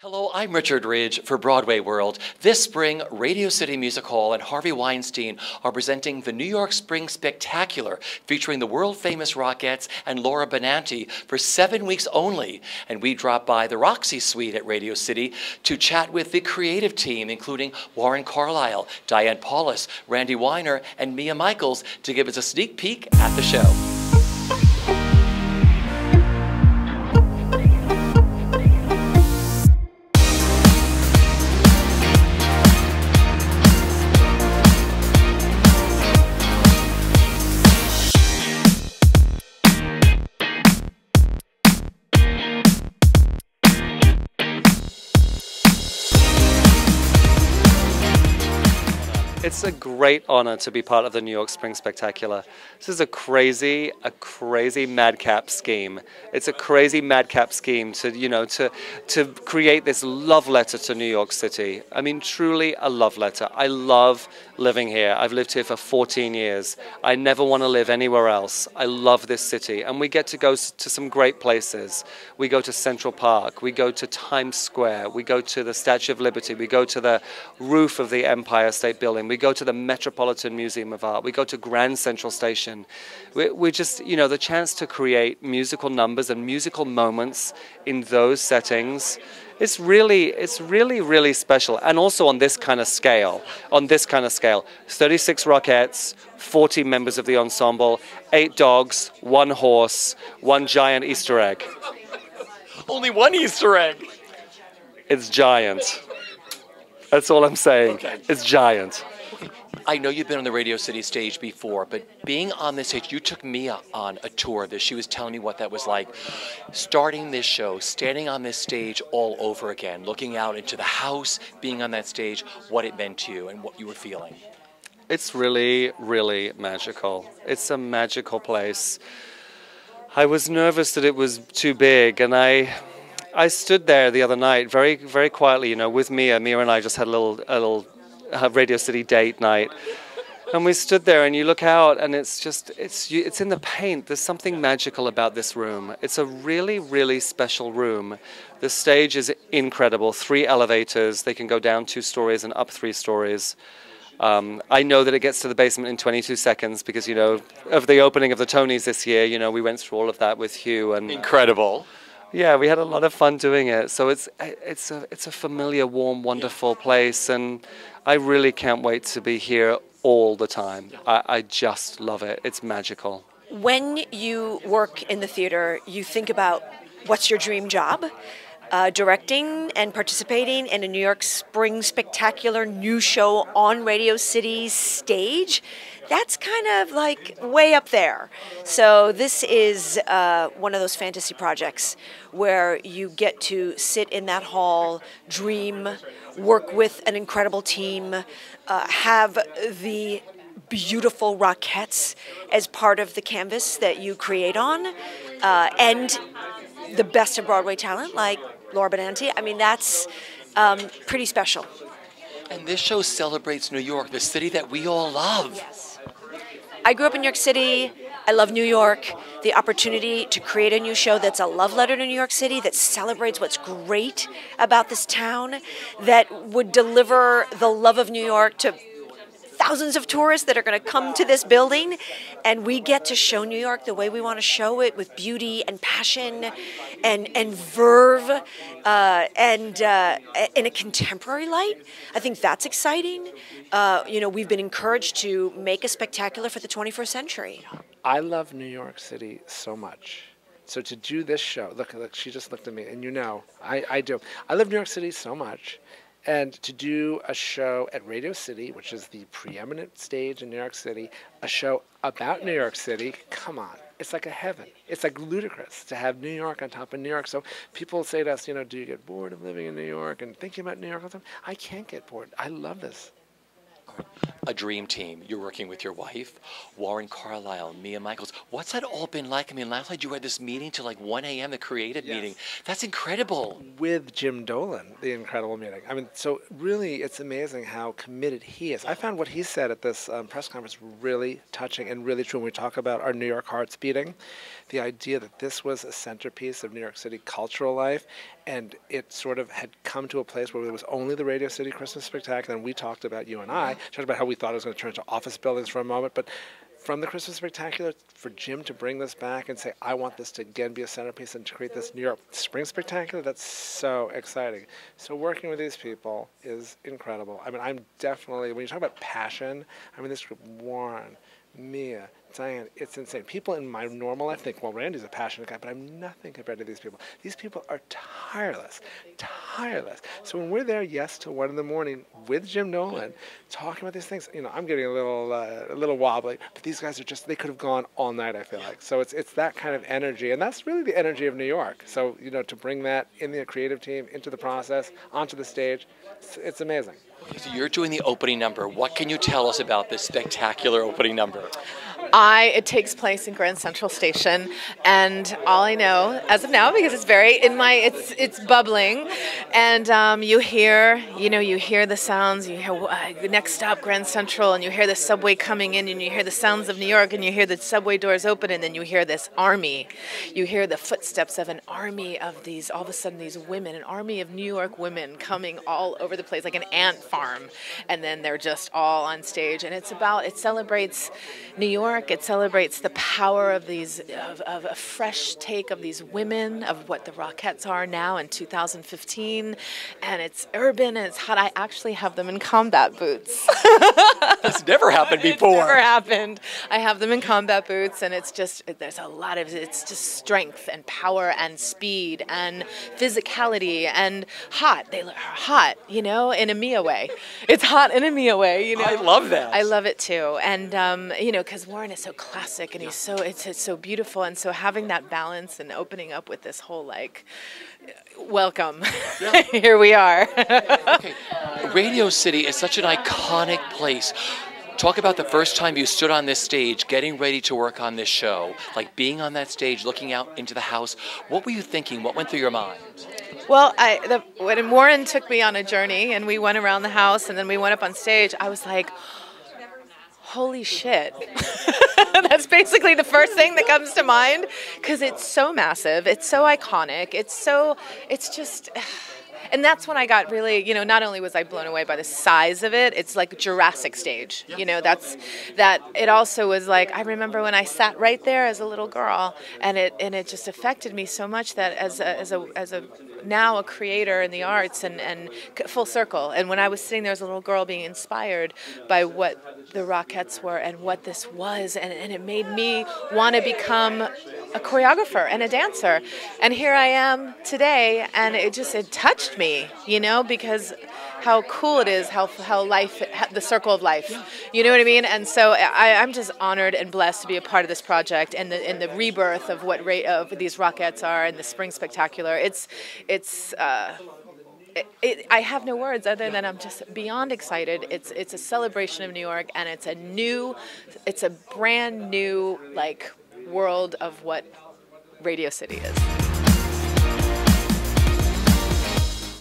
Hello, I'm Richard Ridge for Broadway World. This spring, Radio City Music Hall and Harvey Weinstein are presenting the New York Spring Spectacular, featuring the world-famous Rockettes and Laura Benanti for 7 weeks only. And we drop by the Roxy Suite at Radio City to chat with the creative team, including Warren Carlyle, Diane Paulus, Randy Weiner, and Mia Michaels, to give us a sneak peek at the show. It's a great honor to be part of the New York Spring Spectacular. This is a crazy madcap scheme. It's a crazy madcap scheme to create this love letter to New York City. I mean, truly a love letter. I love living here. I've lived here for 14 years. I never want to live anywhere else. I love this city. And we get to go to some great places. We go to Central Park. We go to Times Square. We go to the Statue of Liberty. We go to the roof of the Empire State Building. We go to the Metropolitan Museum of Art. We go to Grand Central Station. We just, the chance to create musical numbers and musical moments in those settings. It's really, really special. And also on this kind of scale, 36 Rockettes, 40 members of the ensemble, 8 dogs, 1 horse, 1 giant Easter egg. Only 1 Easter egg. It's giant. That's all I'm saying. Okay. It's giant. I know you've been on the Radio City stage before, but being on this stage, you took Mia on a tour of this. She was telling me what that was like. Starting this show, standing on this stage all over again, looking out into the house, being on that stage, what it meant to you and what you were feeling. It's really, really magical. It's a magical place. I was nervous that it was too big, and I stood there the other night very, very quietly, with Mia. Mia and I just had a little Radio City date night. And we stood there, and you look out, and it's in the paint. There's something magical about this room. It's a really, really special room. The stage is incredible. 3 elevators. They can go down 2 stories and up 3 stories. I know that it gets to the basement in 22 seconds because, of the opening of the Tonys this year, we went through all of that with Hugh. And Incredible. Yeah, we had a lot of fun doing it. So it's a familiar, warm, wonderful place, and I really can't wait to be here all the time. I just love it. It's magical. When you work in the theater, you think about what's your dream job? Directing and participating in a New York Spring Spectacular new show on Radio City's stage. That's kind of like way up there. So this is one of those fantasy projects where you get to sit in that hall, dream, work with an incredible team, have the beautiful Rockettes as part of the canvas that you create on, and the best of Broadway talent like Laura Benanti. I mean, that's pretty special. And this show celebrates New York, the city that we all love. Yes. I grew up in New York City. I love New York. The opportunity to create a new show that's a love letter to New York City, that celebrates what's great about this town, that would deliver the love of New York to thousands of tourists that are going to come to this building, and we get to show New York the way we want to show it, with beauty and passion and verve and in a contemporary light. I think that's exciting. We've been encouraged to make a spectacular for the 21st century. I love New York City so much. So to do this show, look, she just looked at me, and I do. I love New York City so much. And to do a show at Radio City, which is the preeminent stage in New York City, a show about New York City, come on. It's like a heaven. It's like ludicrous to have New York on top of New York. So people say to us, do you get bored of living in New York and thinking about New York all the time? I can't get bored. I love this. A dream team. You're working with your wife, Warren Carlyle, Mia Michaels. What's that all been like? I mean, last night you had this meeting till like 1 a.m., the creative meeting. That's incredible. With Jim Dolan, the incredible meeting. I mean, so really it's amazing how committed he is. I found what he said at this press conference really touching and really true when we talk about our New York hearts beating. The idea that this was a centerpiece of New York City cultural life, And it sort of had come to a place where there was only the Radio City Christmas Spectacular, and we talked about, you and I, talked about how we thought it was going to turn into office buildings for a moment, but from the Christmas Spectacular, for Jim to bring this back and say, I want this to again be a centerpiece and to create this New York Spring Spectacular, that's so exciting. So working with these people is incredible. I mean, I'm definitely, when you talk about passion, I mean, this group, Warren, Mia, Diane, it's insane. People in my normal life think, well, Randy's a passionate guy, but I'm nothing compared to these people. These people are tireless, tireless. So when we're there, yes, till 1 in the morning with Jim Nolan, talking about these things, you know, I'm getting a little wobbly, but these guys are just, they could have gone all night, I feel like. So it's that kind of energy, and that's really the energy of New York. So, you know, to bring that in the creative team, into the process, onto the stage, it's amazing. So you're doing the opening number. What can you tell us about this spectacular opening number? It takes place in Grand Central Station, and all I know as of now, because it's very it's bubbling, and you hear the sounds. You hear next stop Grand Central, and you hear the subway coming in, and you hear the sounds of New York, and you hear the subway doors open, and then you hear this army. You hear the footsteps of an army of these, all of a sudden these women, an army of New York women coming all over the place like an ant farm, and then they're just all on stage, and it celebrates New York. It celebrates the power of these, of a fresh take of these women, of what the Rockettes are now in 2015, and it's urban and it's hot. I actually have them in combat boots. That's never happened before. It's never happened. I have them in combat boots, and it's just, there's a lot of, it's just strength and power and speed and physicality and hot. They are hot, you know, in a Mia way. It's hot in a Mia way, you know. I love that. I love it too, and you know, because Warren is so classic, and he's so it's so beautiful, and so having that balance and opening up with this whole like, welcome, yeah. Here we are. Okay. Radio City is such an iconic place. Talk about the first time you stood on this stage, getting ready to work on this show, like being on that stage, looking out into the house. What were you thinking? What went through your mind? Well, when Warren took me on a journey and we went around the house and then we went up on stage, I was like, holy shit. That's basically the first thing that comes to mind, because it's so massive, it's so iconic, it's just... And that's when I got really, you know, not only was I blown away by the size of it, it's like Jurassic stage, you know, it also was like, I remember when I sat right there as a little girl, and it just affected me so much that as a now a creator in the arts and full circle, and when I was sitting there as a little girl being inspired by what the Rockettes were and what this was, and it made me want to become a choreographer and a dancer, and here I am today, and it touched me, you know, because how cool it is, how life, the circle of life, you know what I mean? And so I'm just honored and blessed to be a part of this project and the rebirth of what these Rockettes are and the Spring Spectacular. I have no words other than I'm just beyond excited. It's a celebration of New York, and it's a brand new like world of what Radio City is.